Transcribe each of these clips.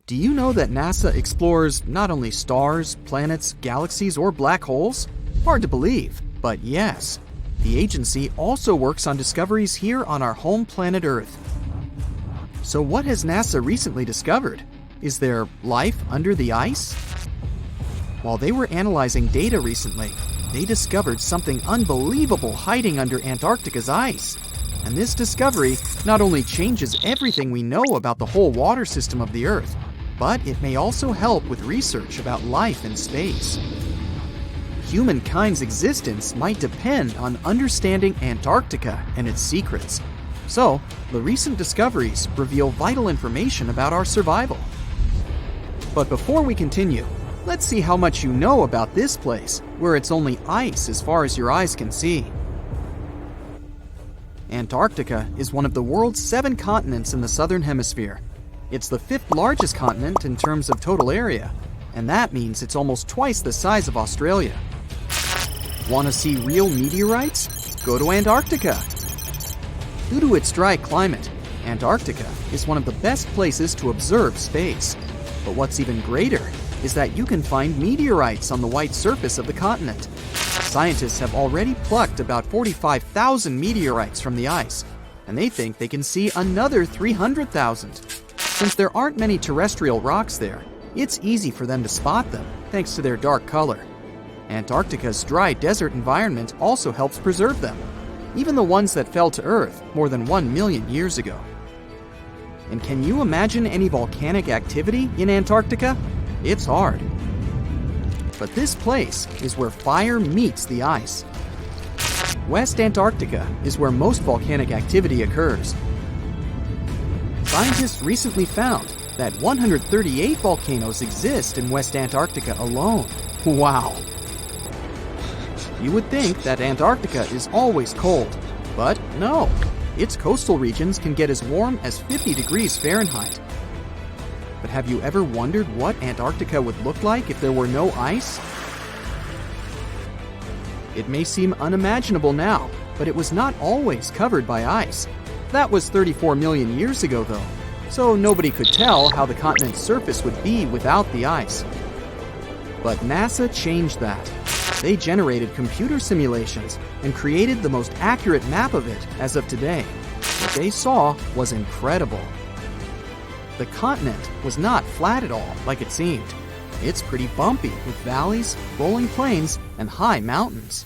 Do you know that NASA explores not only stars, planets, galaxies, or black holes? Hard to believe, but yes. The agency also works on discoveries here on our home planet Earth. So what has NASA recently discovered? Is there life under the ice? While they were analyzing data recently, they discovered something unbelievable hiding under Antarctica's ice. And this discovery not only changes everything we know about the whole water system of the Earth, but it may also help with research about life in space. Humankind's existence might depend on understanding Antarctica and its secrets. So, the recent discoveries reveal vital information about our survival. But before we continue, let's see how much you know about this place, where it's only ice as far as your eyes can see. Antarctica is one of the world's 7 continents in the southern hemisphere. It's the 5th largest continent in terms of total area, and that means it's almost twice the size of Australia. Want to see real meteorites? Go to Antarctica. Due to its dry climate, Antarctica is one of the best places to observe space. But what's even greater is that you can find meteorites on the white surface of the continent. Scientists have already plucked about 45,000 meteorites from the ice, and they think they can see another 300,000. Since there aren't many terrestrial rocks there, it's easy for them to spot them, thanks to their dark color. Antarctica's dry desert environment also helps preserve them, even the ones that fell to Earth more than 1 million years ago. And can you imagine any volcanic activity in Antarctica? It's hard. But this place is where fire meets the ice. West Antarctica is where most volcanic activity occurs. Scientists recently found that 138 volcanoes exist in West Antarctica alone. Wow! You would think that Antarctica is always cold, but no. Its coastal regions can get as warm as 50 degrees Fahrenheit. But have you ever wondered what Antarctica would look like if there were no ice? It may seem unimaginable now, but it was not always covered by ice. That was 34 million years ago, though, so nobody could tell how the continent's surface would be without the ice. But NASA changed that. They generated computer simulations and created the most accurate map of it as of today. What they saw was incredible. The continent was not flat at all like it seemed. It's pretty bumpy with valleys, rolling plains, and high mountains.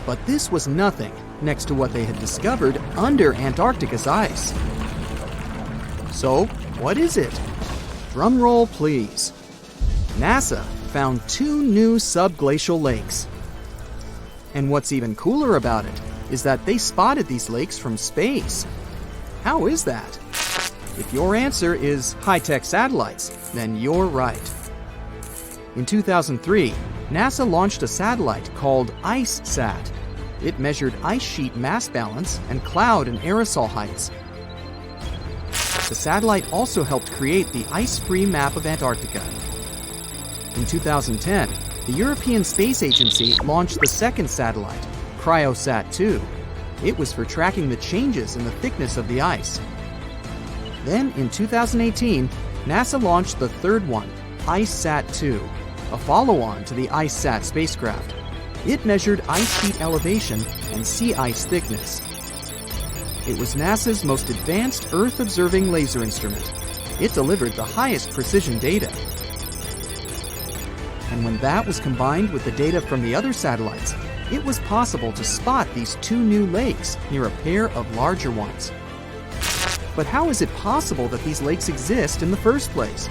But this was nothing next to what they had discovered under Antarctica's ice. So, what is it? Drum roll, please. NASA found 2 new subglacial lakes. And what's even cooler about it is that they spotted these lakes from space. How is that? If your answer is high-tech satellites, then you're right. In 2003, NASA launched a satellite called IceSat. It measured ice sheet mass balance and cloud and aerosol heights. The satellite also helped create the ice-free map of Antarctica. In 2010, the European Space Agency launched the second satellite, CryoSat-2. It was for tracking the changes in the thickness of the ice. Then, in 2018, NASA launched the third one, IceSat-2, a follow-on to the IceSat spacecraft. It measured ice sheet elevation and sea ice thickness. It was NASA's most advanced Earth-observing laser instrument. It delivered the highest precision data. And when that was combined with the data from the other satellites, it was possible to spot these 2 new lakes near a pair of larger ones. But how is it possible that these lakes exist in the first place?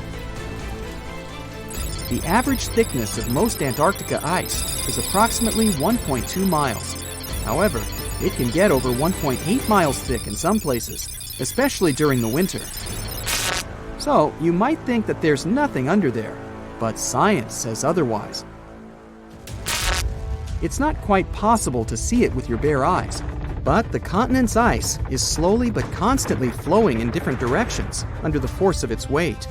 The average thickness of most Antarctica ice is approximately 1.2 miles. However, it can get over 1.8 miles thick in some places, especially during the winter. So, you might think that there's nothing under there, but science says otherwise. It's not quite possible to see it with your bare eyes, but the continent's ice is slowly but constantly flowing in different directions under the force of its weight.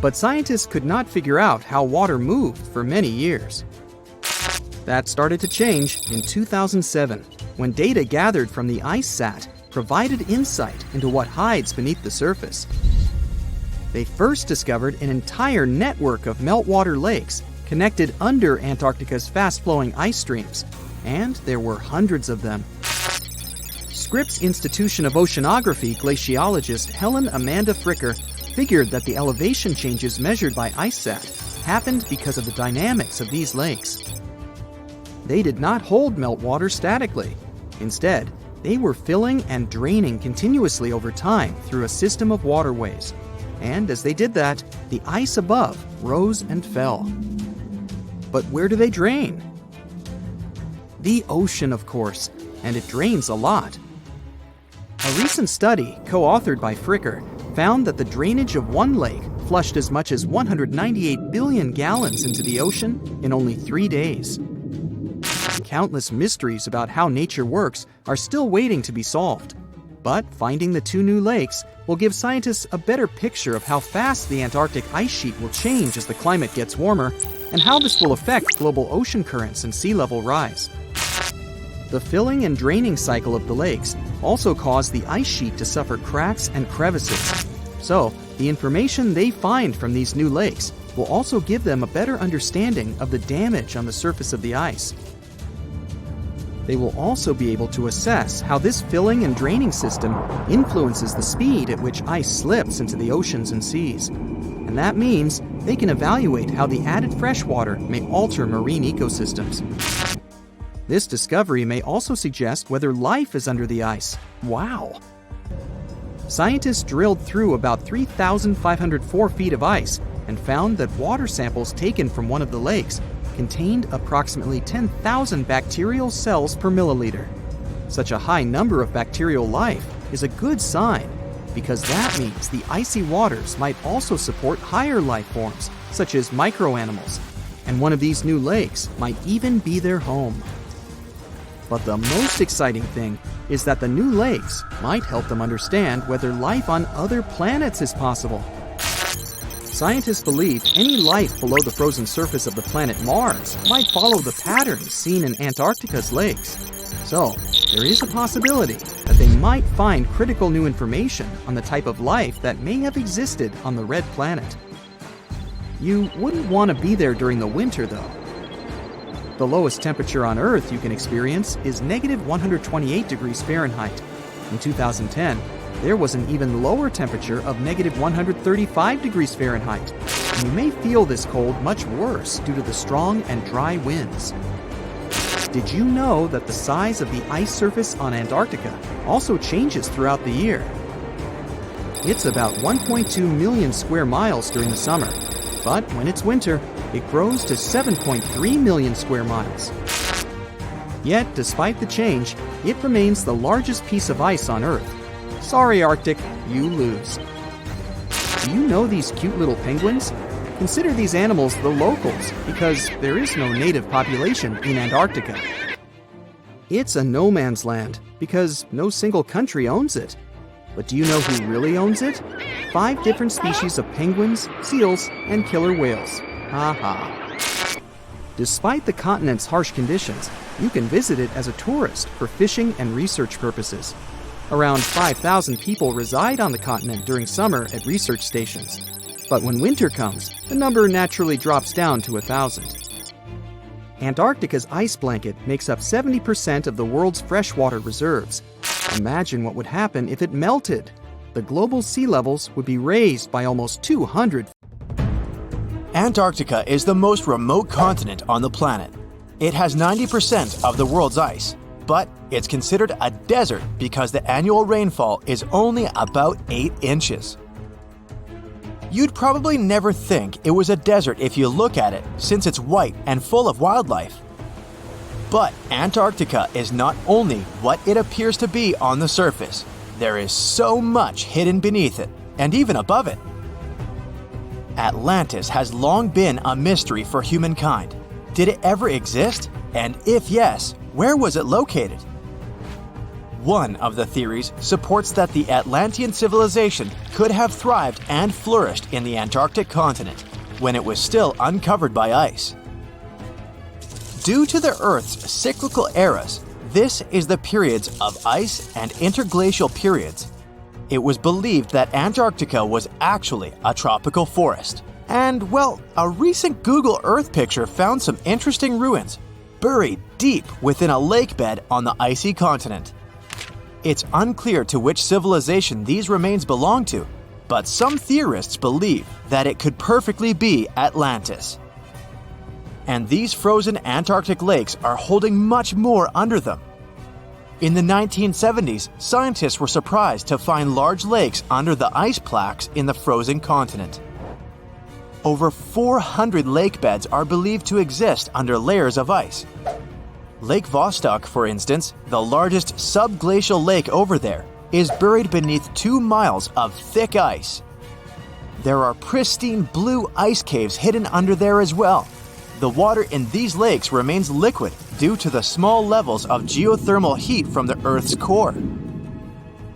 But scientists could not figure out how water moved for many years. That started to change in 2007, when data gathered from the IceSat provided insight into what hides beneath the surface. They first discovered an entire network of meltwater lakes connected under Antarctica's fast-flowing ice streams, and there were hundreds of them. Scripps Institution of Oceanography glaciologist Helen Amanda Fricker figured that the elevation changes measured by IceSat happened because of the dynamics of these lakes. They did not hold meltwater statically. Instead, they were filling and draining continuously over time through a system of waterways. And as they did that, the ice above rose and fell. But where do they drain? The ocean, of course, and it drains a lot. A recent study, co-authored by Fricker, found that the drainage of one lake flushed as much as 198 billion gallons into the ocean in only 3 days. Countless mysteries about how nature works are still waiting to be solved. But finding the 2 new lakes will give scientists a better picture of how fast the Antarctic ice sheet will change as the climate gets warmer, and how this will affect global ocean currents and sea level rise. The filling and draining cycle of the lakes also caused the ice sheet to suffer cracks and crevices. So, the information they find from these new lakes will also give them a better understanding of the damage on the surface of the ice. They will also be able to assess how this filling and draining system influences the speed at which ice slips into the oceans and seas. And that means they can evaluate how the added fresh water may alter marine ecosystems. This discovery may also suggest whether life is under the ice. Wow! Scientists drilled through about 3,504 feet of ice and found that water samples taken from one of the lakes contained approximately 10,000 bacterial cells per milliliter. Such a high number of bacterial life is a good sign, because that means the icy waters might also support higher life forms, such as microanimals, and one of these new lakes might even be their home. But the most exciting thing is that the new lakes might help them understand whether life on other planets is possible. Scientists believe any life below the frozen surface of the planet Mars might follow the patterns seen in Antarctica's lakes. So, there is a possibility that they might find critical new information on the type of life that may have existed on the red planet. You wouldn't want to be there during the winter, though. The lowest temperature on Earth you can experience is negative 128 degrees Fahrenheit. In 2010, there was an even lower temperature of negative 135 degrees Fahrenheit. And you may feel this cold much worse due to the strong and dry winds. Did you know that the size of the ice surface on Antarctica also changes throughout the year? It's about 1.2 million square miles during the summer, but when it's winter, it grows to 7.3 million square miles. Yet, despite the change, it remains the largest piece of ice on Earth. Sorry, Arctic, you lose. Do you know these cute little penguins? Consider these animals the locals, because there is no native population in Antarctica. It's a no man's land, because no single country owns it. But do you know who really owns it? 5 different species of penguins, seals, and killer whales. Ha ha. Despite the continent's harsh conditions, you can visit it as a tourist for fishing and research purposes. Around 5,000 people reside on the continent during summer at research stations. But when winter comes, the number naturally drops down to 1,000. Antarctica's ice blanket makes up 70% of the world's freshwater reserves. Imagine what would happen if it melted. The global sea levels would be raised by almost 200. Antarctica is the most remote continent on the planet. It has 90% of the world's ice, but it's considered a desert because the annual rainfall is only about 8 inches. You'd probably never think it was a desert if you look at it, since it's white and full of wildlife. But Antarctica is not only what it appears to be on the surface. There is so much hidden beneath it, and even above it. Atlantis has long been a mystery for humankind. Did it ever exist? And if yes, where was it located? One of the theories supports that the Atlantean civilization could have thrived and flourished in the Antarctic continent when it was still uncovered by ice. Due to the Earth's cyclical eras, this is the periods of ice and interglacial periods. it was believed that Antarctica was actually a tropical forest. And, well, a recent Google Earth picture found some interesting ruins, buried deep within a lake bed on the icy continent. It's unclear to which civilization these remains belong to, but some theorists believe that it could perfectly be Atlantis. And these frozen Antarctic lakes are holding much more under them. In the 1970s, scientists were surprised to find large lakes under the ice plaques in the frozen continent. Over 400 lake beds are believed to exist under layers of ice. Lake Vostok, for instance, the largest subglacial lake over there, is buried beneath 2 miles of thick ice. There are pristine blue ice caves hidden under there as well. The water in these lakes remains liquid due to the small levels of geothermal heat from the Earth's core.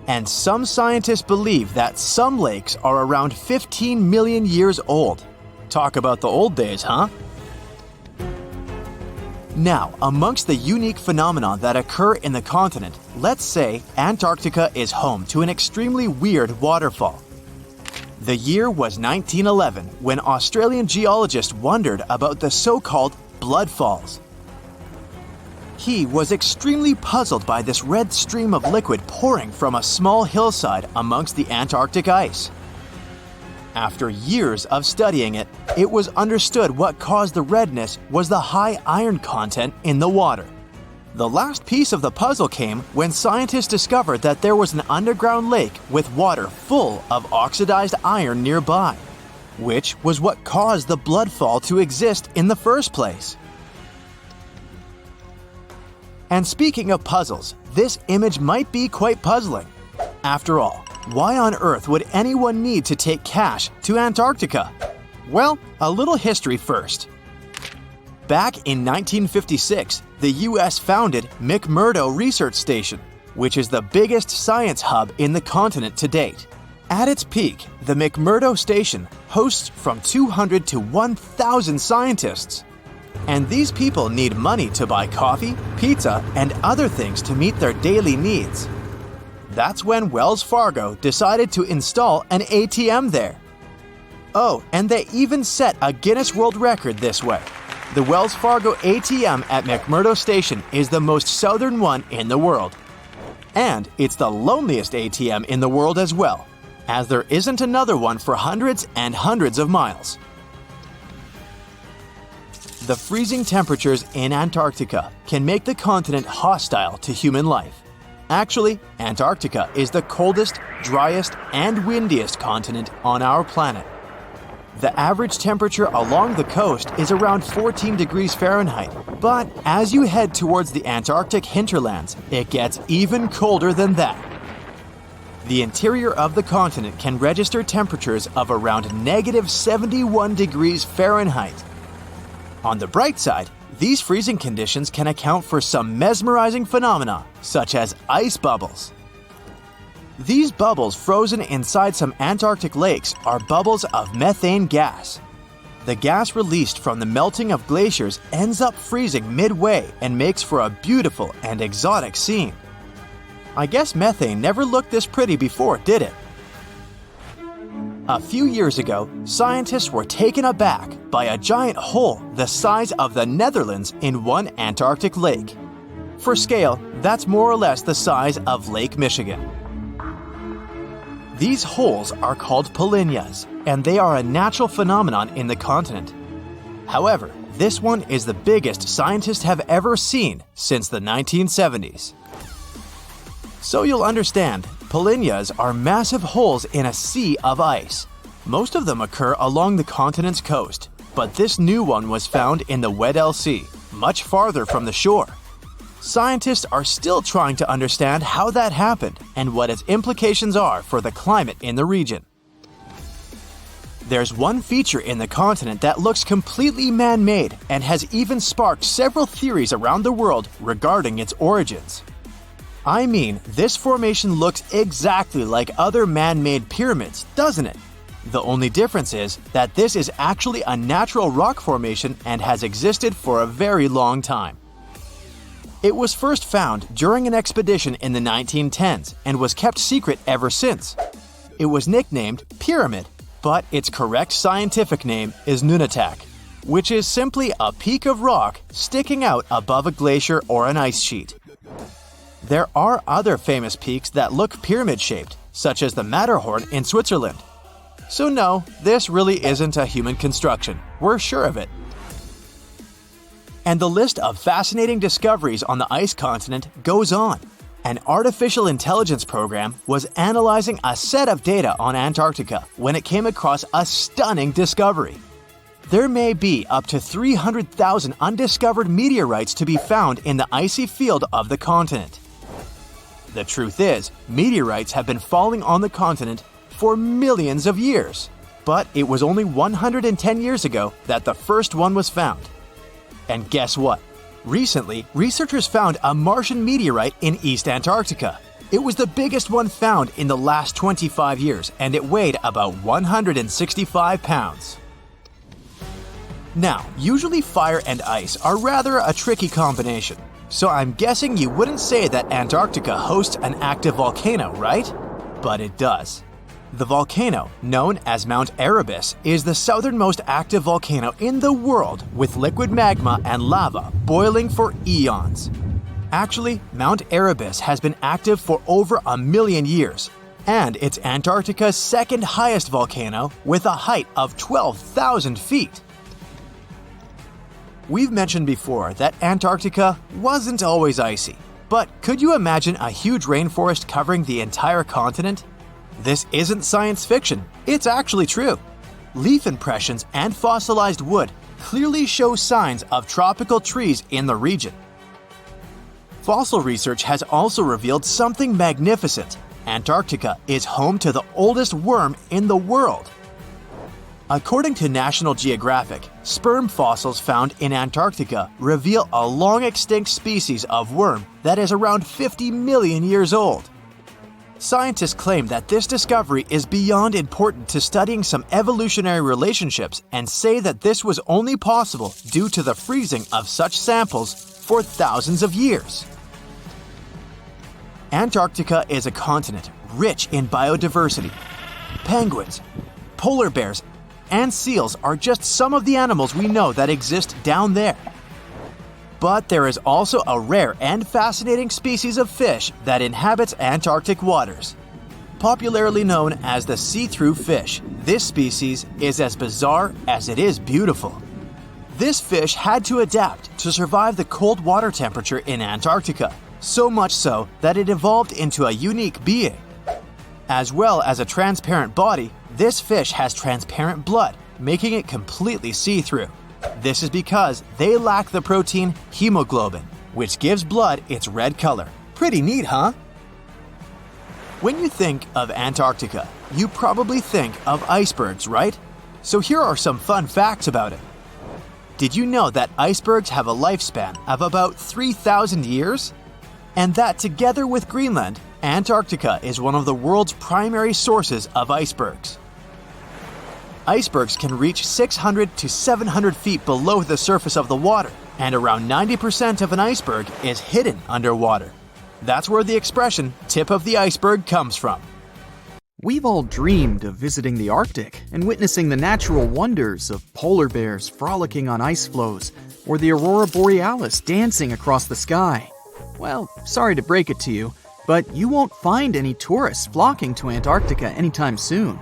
And some scientists believe that some lakes are around 15 million years old. Talk about the old days, huh? Now, amongst the unique phenomena that occur in the continent, let's say Antarctica is home to an extremely weird waterfall. The year was 1911 when Australian geologists wondered about the so-called blood falls. He was extremely puzzled by this red stream of liquid pouring from a small hillside amongst the Antarctic ice. After years of studying it, it was understood what caused the redness was the high iron content in the water. The last piece of the puzzle came when scientists discovered that there was an underground lake with water full of oxidized iron nearby, which was what caused the blood fall to exist in the first place. And speaking of puzzles, this image might be quite puzzling. After all, why on earth would anyone need to take cash to Antarctica? Well, a little history first. Back in 1956, the US founded McMurdo Research Station, which is the biggest science hub in the continent to date. At its peak, the McMurdo Station hosts from 200 to 1,000 scientists. And these people need money to buy coffee, pizza, and other things to meet their daily needs. That's when Wells Fargo decided to install an ATM there. Oh, and they even set a Guinness World Record this way. The Wells Fargo ATM at McMurdo Station is the most southern one in the world. And it's the loneliest ATM in the world as well, as there isn't another one for hundreds and hundreds of miles. The freezing temperatures in Antarctica can make the continent hostile to human life. Actually, Antarctica is the coldest, driest, and windiest continent on our planet. The average temperature along the coast is around 14 degrees Fahrenheit, but as you head towards the Antarctic hinterlands, it gets even colder than that. The interior of the continent can register temperatures of around negative 71 degrees Fahrenheit. On the bright side, these freezing conditions can account for some mesmerizing phenomena, such as ice bubbles. These bubbles frozen inside some Antarctic lakes are bubbles of methane gas. The gas released from the melting of glaciers ends up freezing midway and makes for a beautiful and exotic scene. I guess methane never looked this pretty before, did it? A few years ago, scientists were taken aback by a giant hole the size of the Netherlands in one Antarctic lake. For scale, that's more or less the size of Lake Michigan. These holes are called polynyas, and they are a natural phenomenon in the continent. However, this one is the biggest scientists have ever seen since the 1970s. So you'll understand, polynyas are massive holes in a sea of ice. Most of them occur along the continent's coast, but this new one was found in the Weddell Sea, much farther from the shore. Scientists are still trying to understand how that happened and what its implications are for the climate in the region. There's one feature in the continent that looks completely man-made and has even sparked several theories around the world regarding its origins. I mean, this formation looks exactly like other man-made pyramids, doesn't it? The only difference is that this is actually a natural rock formation and has existed for a very long time. It was first found during an expedition in the 1910s and was kept secret ever since. It was nicknamed Pyramid, but its correct scientific name is Nunatak, which is simply a peak of rock sticking out above a glacier or an ice sheet. There are other famous peaks that look pyramid-shaped, such as the Matterhorn in Switzerland. So no, this really isn't a human construction. We're sure of it. And the list of fascinating discoveries on the ice continent goes on. An artificial intelligence program was analyzing a set of data on Antarctica when it came across a stunning discovery. There may be up to 300,000 undiscovered meteorites to be found in the icy field of the continent. The truth is, meteorites have been falling on the continent for millions of years, but it was only 110 years ago that the first one was found. And guess what? Recently, researchers found a Martian meteorite in East Antarctica. It was the biggest one found in the last 25 years, and it weighed about 165 pounds. Now, usually fire and ice are rather a tricky combination, so I'm guessing you wouldn't say that Antarctica hosts an active volcano, right? But it does. The volcano, known as Mount Erebus, is the southernmost active volcano in the world with liquid magma and lava boiling for eons. Actually, Mount Erebus has been active for over 1 million years, and it's Antarctica's second highest volcano with a height of 12,000 feet. We've mentioned before that Antarctica wasn't always icy, but could you imagine a huge rainforest covering the entire continent? This isn't science fiction, it's actually true. Leaf impressions and fossilized wood clearly show signs of tropical trees in the region. Fossil research has also revealed something magnificent. Antarctica is home to the oldest worm in the world. According to National Geographic, sperm fossils found in Antarctica reveal a long-extinct species of worm that is around 50 million years old. Scientists claim that this discovery is beyond important to studying some evolutionary relationships and say that this was only possible due to the freezing of such samples for thousands of years. Antarctica is a continent rich in biodiversity. Penguins, polar bears, and seals are just some of the animals we know that exist down there. But there is also a rare and fascinating species of fish that inhabits Antarctic waters. Popularly known as the see-through fish, this species is as bizarre as it is beautiful. This fish had to adapt to survive the cold water temperature in Antarctica, so much so that it evolved into a unique being. As well as a transparent body, this fish has transparent blood, making it completely see-through. This is because they lack the protein hemoglobin, which gives blood its red color. Pretty neat, huh? When you think of Antarctica, you probably think of icebergs, right? So here are some fun facts about it. Did you know that icebergs have a lifespan of about 3,000 years? And that together with Greenland, Antarctica is one of the world's primary sources of icebergs. Icebergs can reach 600 to 700 feet below the surface of the water, and around 90% of an iceberg is hidden underwater. That's where the expression "tip of the iceberg" comes from. We've all dreamed of visiting the Arctic and witnessing the natural wonders of polar bears frolicking on ice floes or the aurora borealis dancing across the sky. Well, sorry to break it to you, but you won't find any tourists flocking to Antarctica anytime soon.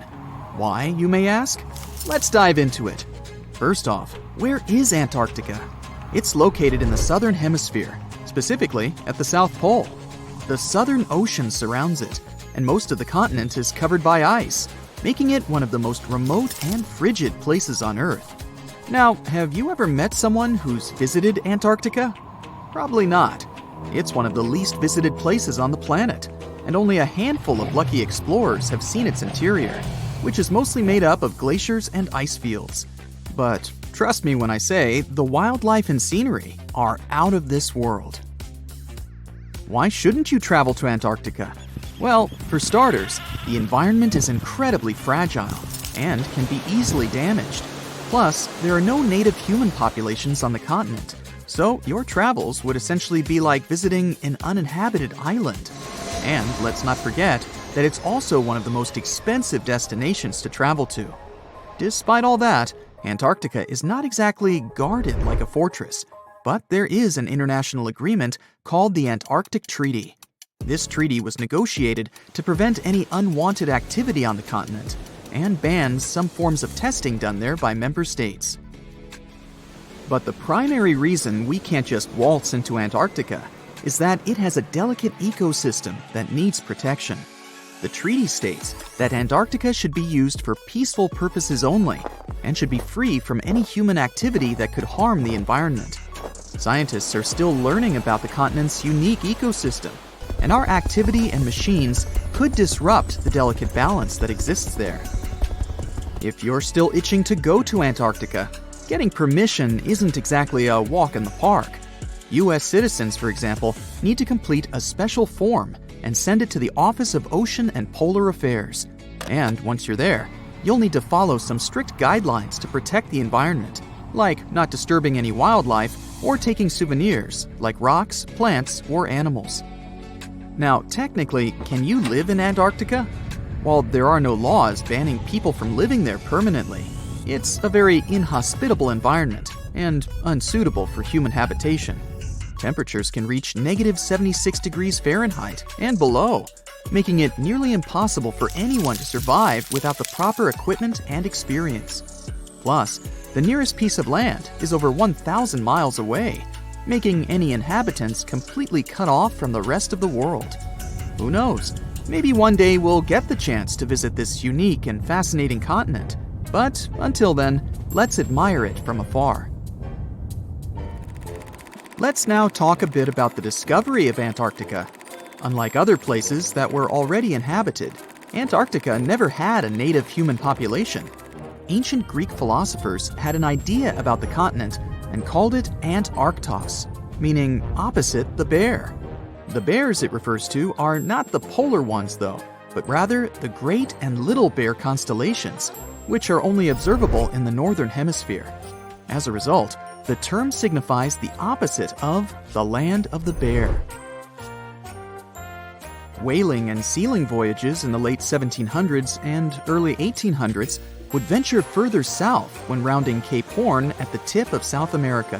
Why, you may ask? Let's dive into it. First off, where is Antarctica? It's located in the southern hemisphere, specifically at the South Pole. The Southern Ocean surrounds it, and most of the continent is covered by ice, making it one of the most remote and frigid places on Earth. Now, have you ever met someone who's visited Antarctica? Probably not. It's one of the least visited places on the planet, and only a handful of lucky explorers have seen its interior, which is mostly made up of glaciers and ice fields. But trust me when I say the wildlife and scenery are out of this world. Why shouldn't you travel to Antarctica? Well, for starters, the environment is incredibly fragile and can be easily damaged. Plus, there are no native human populations on the continent, So your travels would essentially be like visiting an uninhabited island. And let's not forget that it's also one of the most expensive destinations to travel to. Despite all that, Antarctica is not exactly guarded like a fortress, but there is an international agreement called the Antarctic Treaty. This treaty was negotiated to prevent any unwanted activity on the continent and bans some forms of testing done there by member states. But the primary reason we can't just waltz into Antarctica is that it has a delicate ecosystem that needs protection. The treaty states that Antarctica should be used for peaceful purposes only and should be free from any human activity that could harm the environment. Scientists are still learning about the continent's unique ecosystem, and our activity and machines could disrupt the delicate balance that exists there. If you're still itching to go to Antarctica, getting permission isn't exactly a walk in the park. U.S. citizens, for example, need to complete a special form and send it to the Office of Ocean and Polar Affairs. And once you're there, you'll need to follow some strict guidelines to protect the environment, like not disturbing any wildlife or taking souvenirs like rocks, plants, or animals. Now, technically, can you live in Antarctica? While there are no laws banning people from living there permanently, it's a very inhospitable environment and unsuitable for human habitation. Temperatures can reach -76 degrees Fahrenheit and below, making it nearly impossible for anyone to survive without the proper equipment and experience. Plus, the nearest piece of land is over 1,000 miles away, making any inhabitants completely cut off from the rest of the world. Who knows? Maybe one day we'll get the chance to visit this unique and fascinating continent. But until then, let's admire it from afar. Let's now talk a bit about the discovery of Antarctica. Unlike other places that were already inhabited, Antarctica never had a native human population. Ancient Greek philosophers had an idea about the continent and called it Antarctos, meaning opposite the bear. The bears it refers to are not the polar ones, though, but rather the Great and Little Bear constellations, which are only observable in the northern hemisphere. As a result, the term signifies the opposite of the land of the bear. Whaling and sealing voyages in the late 1700s and early 1800s would venture further south when rounding Cape Horn at the tip of South America.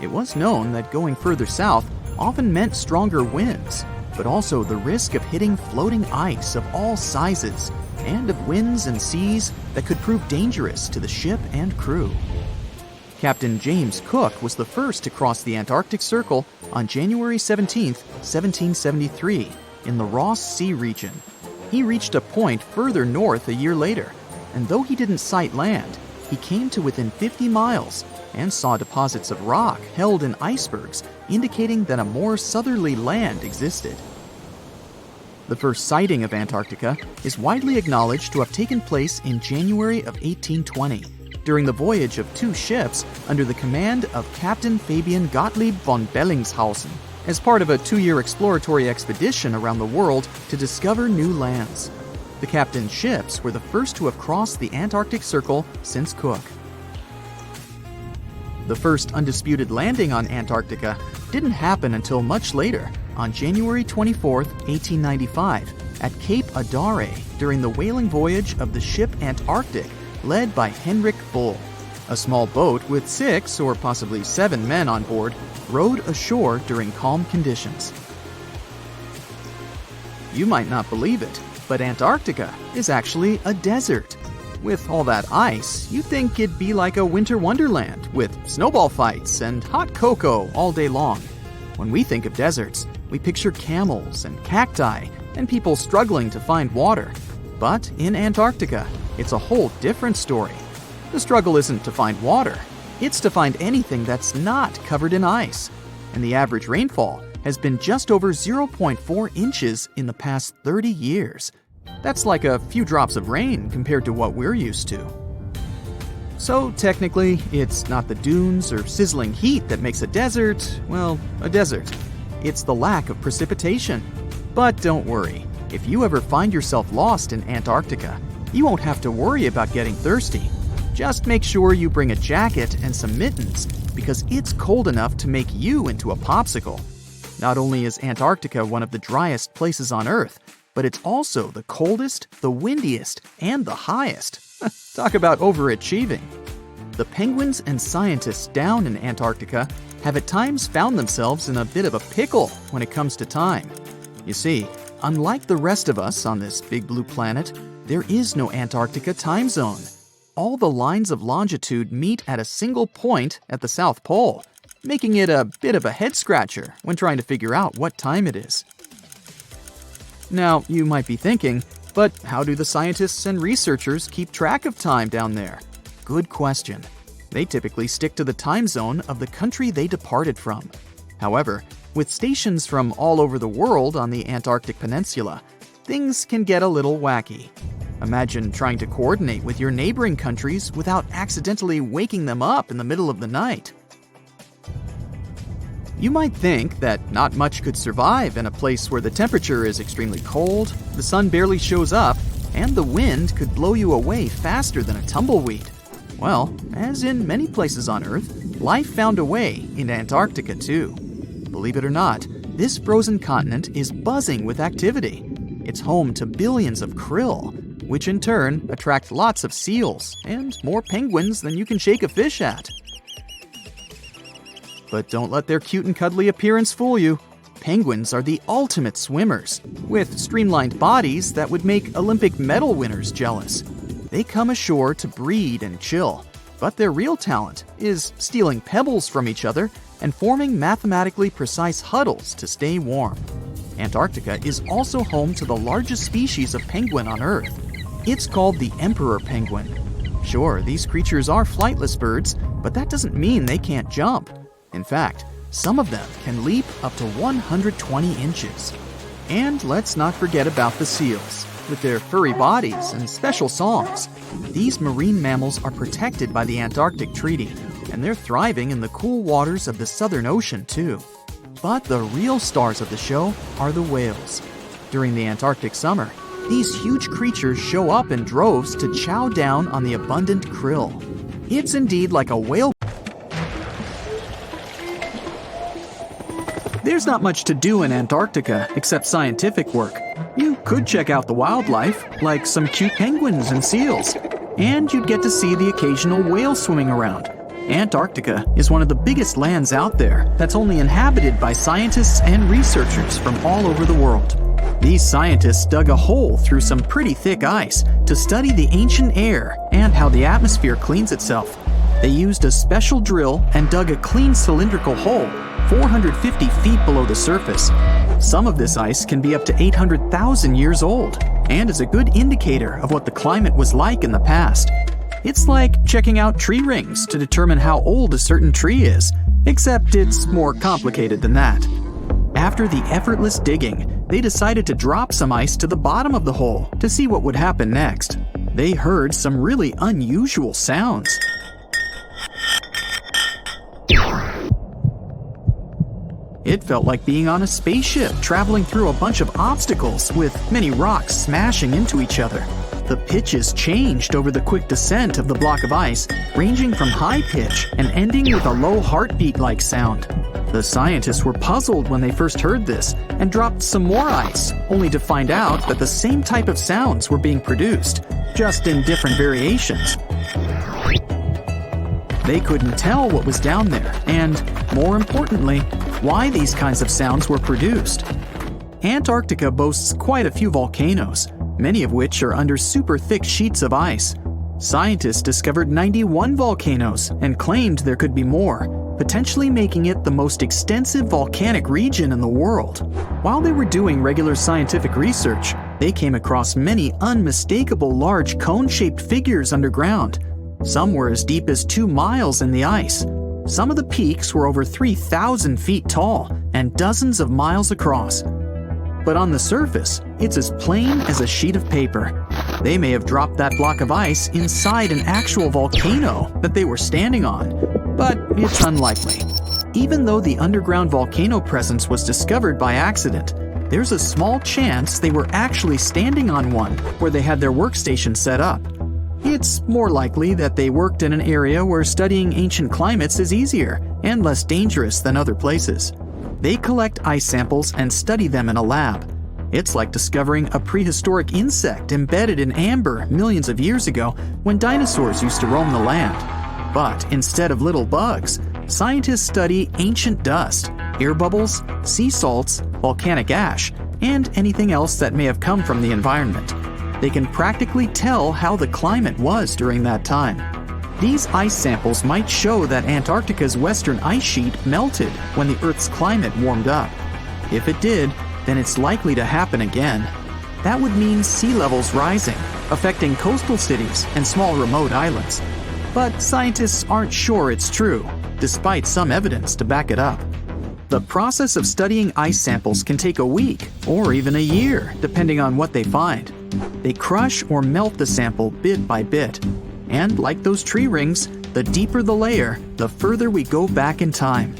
It was known that going further south often meant stronger winds, but also the risk of hitting floating ice of all sizes and of winds and seas that could prove dangerous to the ship and crew. Captain James Cook was the first to cross the Antarctic Circle on January 17, 1773, in the Ross Sea region. He reached a point further north a year later, and though he didn't sight land, he came to within 50 miles and saw deposits of rock held in icebergs, indicating that a more southerly land existed. The first sighting of Antarctica is widely acknowledged to have taken place in January of 1820, during the voyage of two ships under the command of Captain Fabian Gottlieb von Bellingshausen, as part of a 2-year exploratory expedition around the world to discover new lands. The captain's ships were the first to have crossed the Antarctic Circle since Cook. The first undisputed landing on Antarctica didn't happen until much later, on January 24, 1895, at Cape Adare during the whaling voyage of the ship Antarctic, led by Henrik Bull. A small boat with 6 or possibly 7 men on board rowed ashore during calm conditions. You might not believe it, but Antarctica is actually a desert. With all that ice, you'd think it'd be like a winter wonderland with snowball fights and hot cocoa all day long. When we think of deserts, we picture camels and cacti and people struggling to find water. But in Antarctica, it's a whole different story. The struggle isn't to find water, it's to find anything that's not covered in ice. And the average rainfall has been just over 0.4 inches in the past 30 years. That's like a few drops of rain compared to what we're used to. So technically, it's not the dunes or sizzling heat that makes a desert, well, a desert. It's the lack of precipitation. But don't worry, if you ever find yourself lost in Antarctica, you won't have to worry about getting thirsty. Just make sure you bring a jacket and some mittens, because it's cold enough to make you into a popsicle. Not only is Antarctica one of the driest places on Earth, but it's also the coldest, the windiest, and the highest. Talk about overachieving. The penguins and scientists down in Antarctica have at times found themselves in a bit of a pickle when it comes to time. You see, unlike the rest of us on this big blue planet, there is no Antarctica time zone. All the lines of longitude meet at a single point at the South Pole, making it a bit of a head-scratcher when trying to figure out what time it is. Now, you might be thinking, but how do the scientists and researchers keep track of time down there? Good question. They typically stick to the time zone of the country they departed from. However, with stations from all over the world on the Antarctic Peninsula, things can get a little wacky. Imagine trying to coordinate with your neighboring countries without accidentally waking them up in the middle of the night. You might think that not much could survive in a place where the temperature is extremely cold, the sun barely shows up, and the wind could blow you away faster than a tumbleweed. Well, as in many places on Earth, life found a way in Antarctica too. Believe it or not, this frozen continent is buzzing with activity. It's home to billions of krill, which in turn attract lots of seals and more penguins than you can shake a fish at. But don't let their cute and cuddly appearance fool you. Penguins are the ultimate swimmers, with streamlined bodies that would make Olympic medal winners jealous. They come ashore to breed and chill, but their real talent is stealing pebbles from each other and forming mathematically precise huddles to stay warm. Antarctica is also home to the largest species of penguin on Earth. It's called the emperor penguin. Sure, these creatures are flightless birds, but that doesn't mean they can't jump. In fact, some of them can leap up to 120 inches. And let's not forget about the seals. With their furry bodies and special songs, these marine mammals are protected by the Antarctic Treaty, and they're thriving in the cool waters of the Southern Ocean too. But the real stars of the show are the whales. During the Antarctic summer, these huge creatures show up in droves to chow down on the abundant krill. It's indeed like a whale. There's not much to do in Antarctica except scientific work. You could check out the wildlife, like some cute penguins and seals, and you'd get to see the occasional whale swimming around. Antarctica is one of the biggest lands out there that's only inhabited by scientists and researchers from all over the world. These scientists dug a hole through some pretty thick ice to study the ancient air and how the atmosphere cleans itself. They used a special drill and dug a clean cylindrical hole 450 feet below the surface. Some of this ice can be up to 800,000 years old and is a good indicator of what the climate was like in the past. It's like checking out tree rings to determine how old a certain tree is, except it's more complicated than that. After the effortless digging, they decided to drop some ice to the bottom of the hole to see what would happen next. They heard some really unusual sounds. It felt like being on a spaceship traveling through a bunch of obstacles with many rocks smashing into each other. The pitches changed over the quick descent of the block of ice, ranging from high pitch and ending with a low heartbeat-like sound. The scientists were puzzled when they first heard this and dropped some more ice, only to find out that the same type of sounds were being produced, just in different variations. They couldn't tell what was down there, and, more importantly, why these kinds of sounds were produced. Antarctica boasts quite a few volcanoes, many of which are under super thick sheets of ice. Scientists discovered 91 volcanoes and claimed there could be more, potentially making it the most extensive volcanic region in the world. While they were doing regular scientific research, they came across many unmistakable large cone-shaped figures underground. Some were as deep as 2 miles in the ice. Some of the peaks were over 3,000 feet tall and dozens of miles across. But on the surface, it's as plain as a sheet of paper. They may have dropped that block of ice inside an actual volcano that they were standing on, but it's unlikely. Even though the underground volcano presence was discovered by accident, there's a small chance they were actually standing on one where they had their workstation set up. It's more likely that they worked in an area where studying ancient climates is easier and less dangerous than other places. They collect ice samples and study them in a lab. It's like discovering a prehistoric insect embedded in amber millions of years ago when dinosaurs used to roam the land. But instead of little bugs, scientists study ancient dust, air bubbles, sea salts, volcanic ash, and anything else that may have come from the environment. They can practically tell how the climate was during that time. These ice samples might show that Antarctica's western ice sheet melted when the Earth's climate warmed up. If it did, then it's likely to happen again. That would mean sea levels rising, affecting coastal cities and small remote islands. But scientists aren't sure it's true, despite some evidence to back it up. The process of studying ice samples can take a week or even a year, depending on what they find. They crush or melt the sample bit by bit. And like those tree rings, the deeper the layer, the further we go back in time.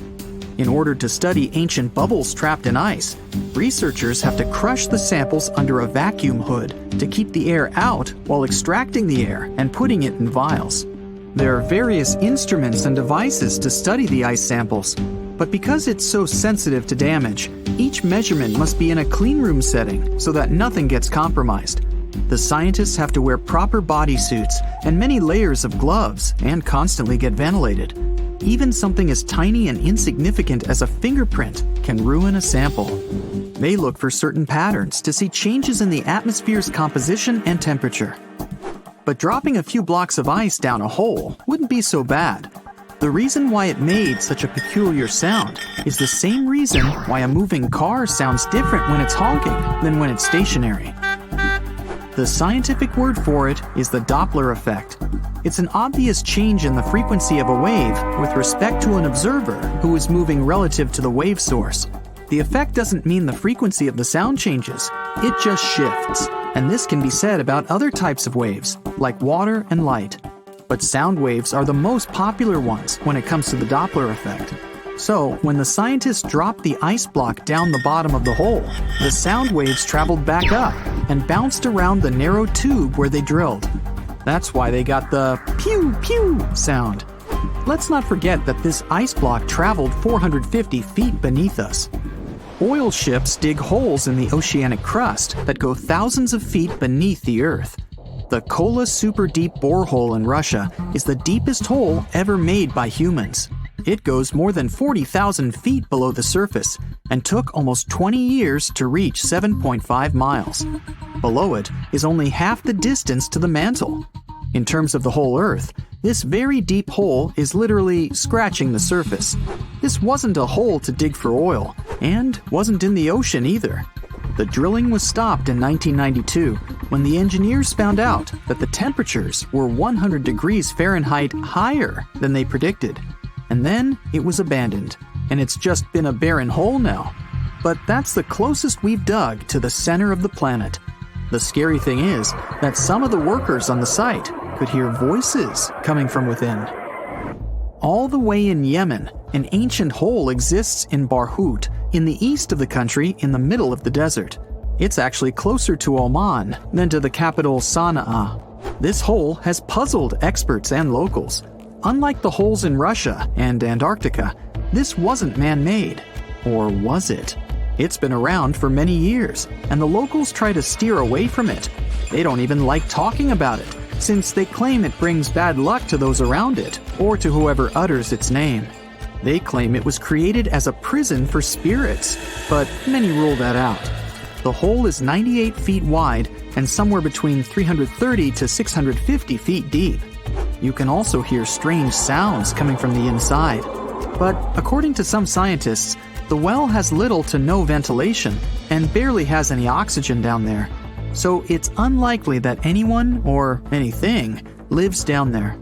In order to study ancient bubbles trapped in ice, researchers have to crush the samples under a vacuum hood to keep the air out while extracting the air and putting it in vials. There are various instruments and devices to study the ice samples, but because it's so sensitive to damage, each measurement must be in a clean room setting so that nothing gets compromised. The scientists have to wear proper bodysuits and many layers of gloves and constantly get ventilated. Even something as tiny and insignificant as a fingerprint can ruin a sample. They look for certain patterns to see changes in the atmosphere's composition and temperature. But dropping a few blocks of ice down a hole wouldn't be so bad. The reason why it made such a peculiar sound is the same reason why a moving car sounds different when it's honking than when it's stationary. The scientific word for it is the Doppler effect. It's an obvious change in the frequency of a wave with respect to an observer who is moving relative to the wave source. The effect doesn't mean the frequency of the sound changes, it just shifts. And this can be said about other types of waves, like water and light. But sound waves are the most popular ones when it comes to the Doppler effect. So, when the scientists dropped the ice block down the bottom of the hole, the sound waves traveled back up and bounced around the narrow tube where they drilled. That's why they got the pew pew sound. Let's not forget that this ice block traveled 450 feet beneath us. Oil ships dig holes in the oceanic crust that go thousands of feet beneath the Earth. The Kola Super Deep Borehole in Russia is the deepest hole ever made by humans. It goes more than 40,000 feet below the surface and took almost 20 years to reach 7.5 miles. Below it is only half the distance to the mantle. In terms of the whole Earth, this very deep hole is literally scratching the surface. This wasn't a hole to dig for oil, and wasn't in the ocean either. The drilling was stopped in 1992 when the engineers found out that the temperatures were 100 degrees Fahrenheit higher than they predicted. And then it was abandoned, and it's just been a barren hole now. But that's the closest we've dug to the center of the planet. The scary thing is that some of the workers on the site could hear voices coming from within. All the way in Yemen, an ancient hole exists in Barhout, in the east of the country in the middle of the desert. It's actually closer to Oman than to the capital Sana'a. This hole has puzzled experts and locals. Unlike the holes in Russia and Antarctica, this wasn't man-made. Or was it? It's been around for many years, and the locals try to steer away from it. They don't even like talking about it, since they claim it brings bad luck to those around it, or to whoever utters its name. They claim it was created as a prison for spirits, but many rule that out. The hole is 98 feet wide and somewhere between 330 to 650 feet deep. You can also hear strange sounds coming from the inside. But according to some scientists, the well has little to no ventilation and barely has any oxygen down there. So it's unlikely that anyone or anything lives down there.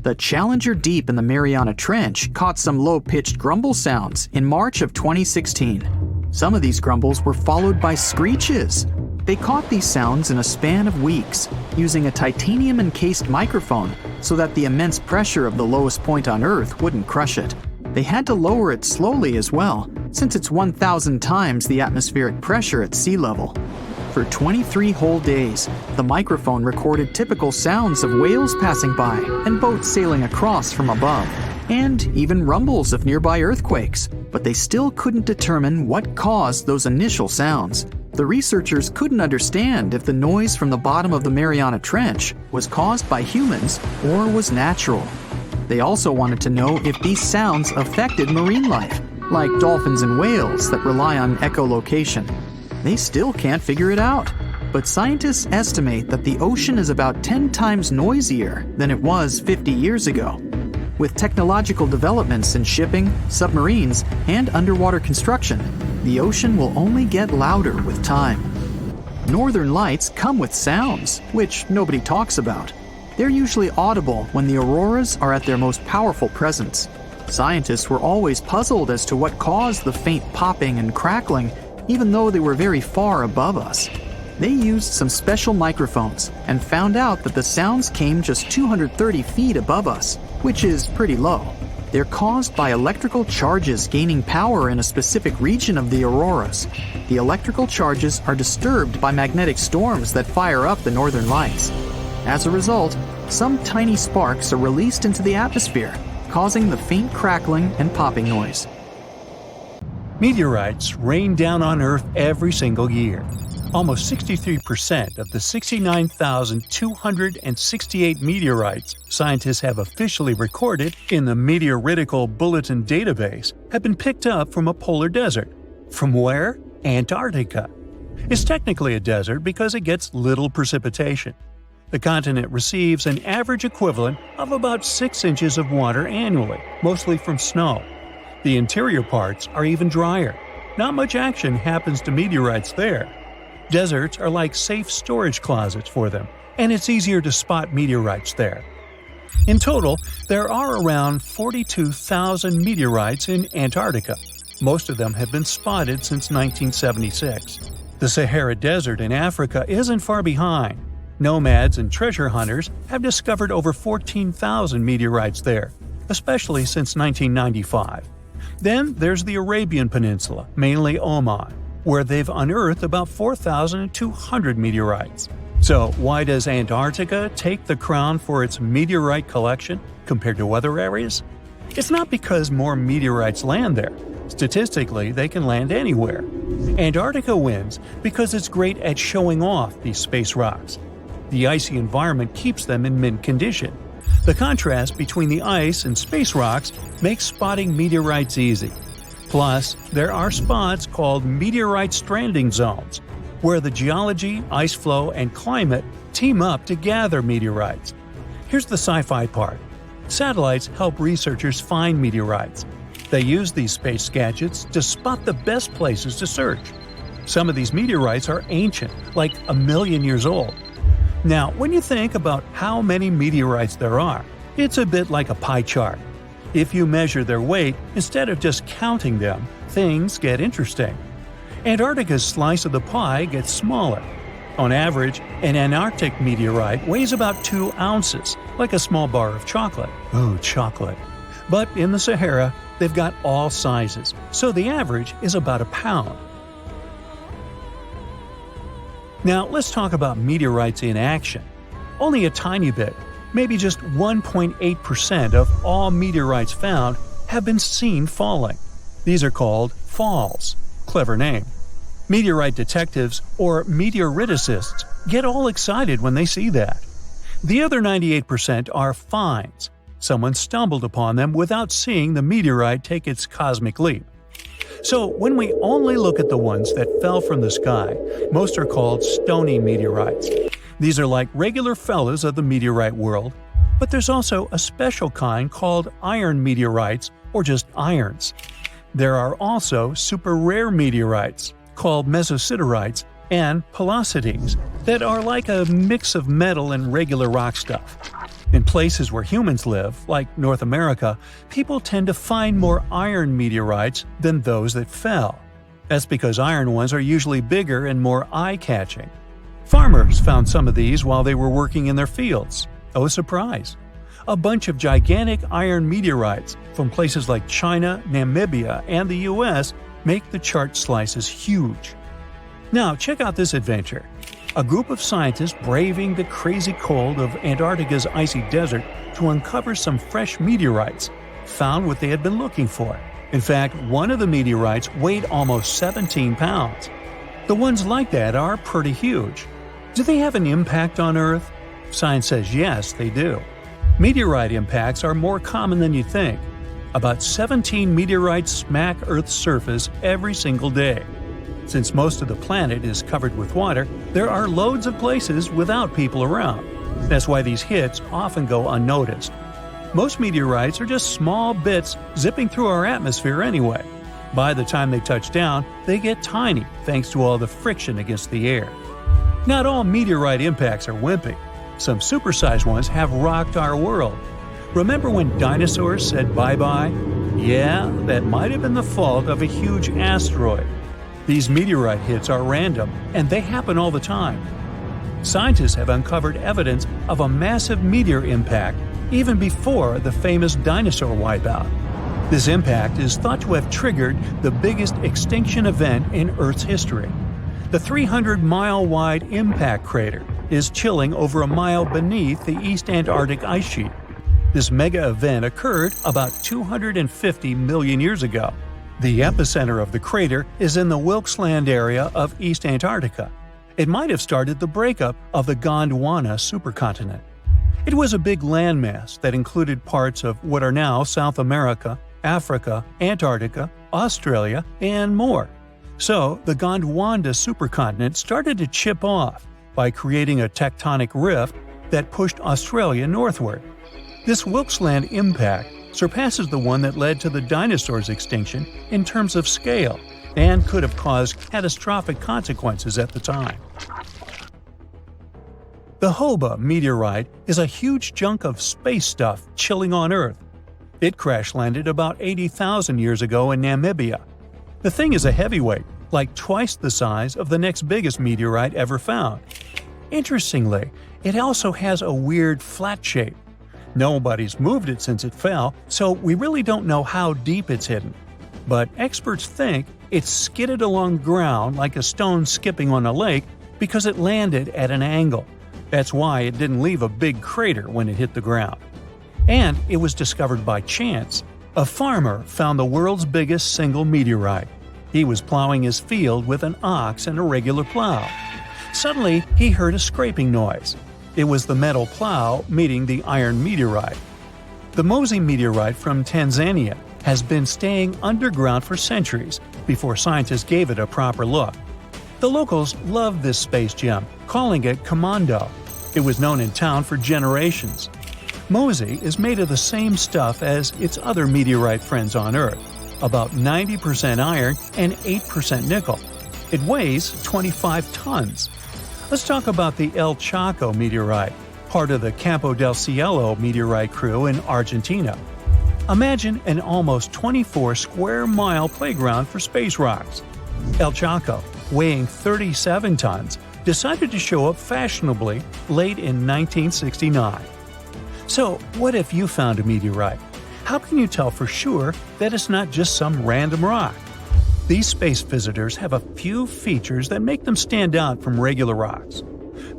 The Challenger Deep in the Mariana Trench caught some low-pitched grumble sounds in March of 2016. Some of these grumbles were followed by screeches. They caught these sounds in a span of weeks, using a titanium-encased microphone so that the immense pressure of the lowest point on Earth wouldn't crush it. They had to lower it slowly as well, since it's 1,000 times the atmospheric pressure at sea level. for 23 whole days. The microphone recorded typical sounds of whales passing by and boats sailing across from above, and even rumbles of nearby earthquakes, but they still couldn't determine what caused those initial sounds. The researchers couldn't understand if the noise from the bottom of the Mariana Trench was caused by humans or was natural. They also wanted to know if these sounds affected marine life, like dolphins and whales that rely on echolocation. They still can't figure it out, but scientists estimate that the ocean is about 10 times noisier than it was 50 years ago. With technological developments in shipping, submarines, and underwater construction, the ocean will only get louder with time. Northern lights come with sounds, which nobody talks about. They're usually audible when the auroras are at their most powerful presence. Scientists were always puzzled as to what caused the faint popping and crackling, even though they were very far above us. They used some special microphones and found out that the sounds came just 230 feet above us, which is pretty low. They're caused by electrical charges gaining power in a specific region of the auroras. The electrical charges are disturbed by magnetic storms that fire up the northern lights. As a result, some tiny sparks are released into the atmosphere, causing the faint crackling and popping noise. Meteorites rain down on Earth every single year. Almost 63% of the 69,268 meteorites scientists have officially recorded in the Meteoritical Bulletin database have been picked up from a polar desert. From where? Antarctica. It's technically a desert because it gets little precipitation. The continent receives an average equivalent of about 6 inches of water annually, mostly from snow. The interior parts are even drier. Not much action happens to meteorites there. Deserts are like safe storage closets for them, and it's easier to spot meteorites there. In total, there are around 42,000 meteorites in Antarctica. Most of them have been spotted since 1976. The Sahara Desert in Africa isn't far behind. Nomads and treasure hunters have discovered over 14,000 meteorites there, especially since 1995. Then there's the Arabian Peninsula, mainly Oman, where they've unearthed about 4,200 meteorites. So why does Antarctica take the crown for its meteorite collection compared to other areas? It's not because more meteorites land there. Statistically, they can land anywhere. Antarctica wins because it's great at showing off these space rocks. The icy environment keeps them in mint condition. The contrast between the ice and space rocks makes spotting meteorites easy. Plus, there are spots called meteorite stranding zones, where the geology, ice flow, and climate team up to gather meteorites. Here's the sci-fi part. Satellites help researchers find meteorites. They use these space gadgets to spot the best places to search. Some of these meteorites are ancient, like 1 million years old. Now, when you think about how many meteorites there are, it's a bit like a pie chart. If you measure their weight instead of just counting them, things get interesting. Antarctica's slice of the pie gets smaller. On average, an Antarctic meteorite weighs about 2 ounces, like a small bar of chocolate. Ooh, chocolate. But in the Sahara, they've got all sizes, so the average is about 1 pound. Now, let's talk about meteorites in action. Only a tiny bit, maybe just 1.8% of all meteorites found have been seen falling. These are called falls. Clever name. Meteorite detectives, or meteoriticists, get all excited when they see that. The other 98% are finds. Someone stumbled upon them without seeing the meteorite take its cosmic leap. So when we only look at the ones that fell from the sky, most are called stony meteorites. These are like regular fellows of the meteorite world, but there's also a special kind called iron meteorites, or just irons. There are also super rare meteorites, called mesositerites, and pelocities, that are like a mix of metal and regular rock stuff. In places where humans live, like North America, people tend to find more iron meteorites than those that fell. That's because iron ones are usually bigger and more eye-catching. Farmers found some of these while they were working in their fields. Oh, surprise! A bunch of gigantic iron meteorites from places like China, Namibia, and the US make the chart slices huge. Now, check out this adventure. A group of scientists braving the crazy cold of Antarctica's icy desert to uncover some fresh meteorites found what they had been looking for. In fact, one of the meteorites weighed almost 17 pounds. The ones like that are pretty huge. Do they have an impact on Earth? Science says yes, they do. Meteorite impacts are more common than you think. About 17 meteorites smack Earth's surface every single day. Since most of the planet is covered with water, there are loads of places without people around. That's why these hits often go unnoticed. Most meteorites are just small bits zipping through our atmosphere anyway. By the time they touch down, they get tiny thanks to all the friction against the air. Not all meteorite impacts are wimpy. Some supersized ones have rocked our world. Remember when dinosaurs said bye-bye? Yeah, that might have been the fault of a huge asteroid. These meteorite hits are random, and they happen all the time. Scientists have uncovered evidence of a massive meteor impact even before the famous dinosaur wipeout. This impact is thought to have triggered the biggest extinction event in Earth's history. The 300-mile-wide impact crater is chilling over a mile beneath the East Antarctic ice sheet. This mega event occurred about 250 million years ago. The epicenter of the crater is in the Wilkes-Land area of East Antarctica. It might have started the breakup of the Gondwana supercontinent. It was a big landmass that included parts of what are now South America, Africa, Antarctica, Australia, and more. So, the Gondwana supercontinent started to chip off by creating a tectonic rift that pushed Australia northward. This Wilkes-Land impact surpasses the one that led to the dinosaurs' extinction in terms of scale and could have caused catastrophic consequences at the time. The Hoba meteorite is a huge chunk of space stuff chilling on Earth. It crash-landed about 80,000 years ago in Namibia. The thing is a heavyweight, like twice the size of the next biggest meteorite ever found. Interestingly, it also has a weird flat shape. Nobody's moved it since it fell, so we really don't know how deep it's hidden. But experts think it skidded along ground like a stone skipping on a lake because it landed at an angle. That's why it didn't leave a big crater when it hit the ground. And it was discovered by chance. A farmer found the world's biggest single meteorite. He was plowing his field with an ox and a regular plow. Suddenly, he heard a scraping noise. It was the metal plow meeting the iron meteorite. The Mosi meteorite from Tanzania has been staying underground for centuries before scientists gave it a proper look. The locals loved this space gem, calling it Commando. It was known in town for generations. Mosi is made of the same stuff as its other meteorite friends on Earth, about 90% iron and 8% nickel. It weighs 25 tons. Let's talk about the El Chaco meteorite, part of the Campo del Cielo meteorite crew in Argentina. Imagine an almost 24-square-mile playground for space rocks. El Chaco, weighing 37 tons, decided to show up fashionably late in 1969. So, what if you found a meteorite? How can you tell for sure that it's not just some random rock? These space visitors have a few features that make them stand out from regular rocks.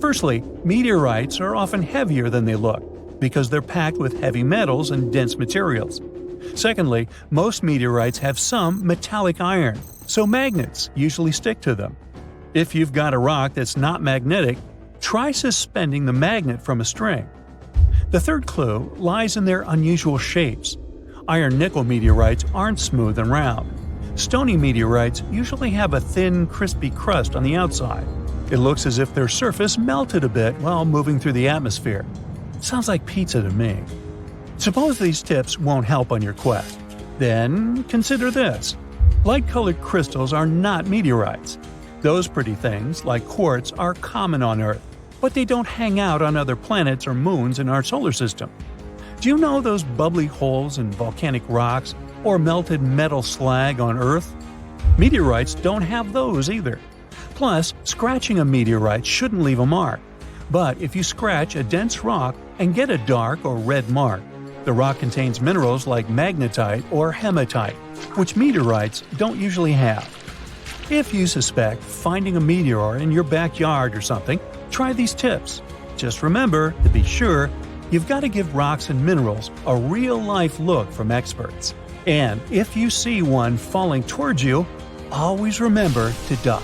Firstly, meteorites are often heavier than they look because they're packed with heavy metals and dense materials. Secondly, most meteorites have some metallic iron, so magnets usually stick to them. If you've got a rock that's not magnetic, try suspending the magnet from a string. The third clue lies in their unusual shapes. Iron-nickel meteorites aren't smooth and round. Stony meteorites usually have a thin, crispy crust on the outside. It looks as if their surface melted a bit while moving through the atmosphere. Sounds like pizza to me. Suppose these tips won't help on your quest. Then consider this. Light-colored crystals are not meteorites. Those pretty things, like quartz, are common on Earth, but they don't hang out on other planets or moons in our solar system. Do you know those bubbly holes in volcanic rocks or melted metal slag on Earth? Meteorites don't have those either. Plus, scratching a meteorite shouldn't leave a mark. But if you scratch a dense rock and get a dark or red mark, the rock contains minerals like magnetite or hematite, which meteorites don't usually have. If you suspect finding a meteor in your backyard or something, try these tips. Just remember, to be sure, you've got to give rocks and minerals a real-life look from experts. And if you see one falling towards you, always remember to duck.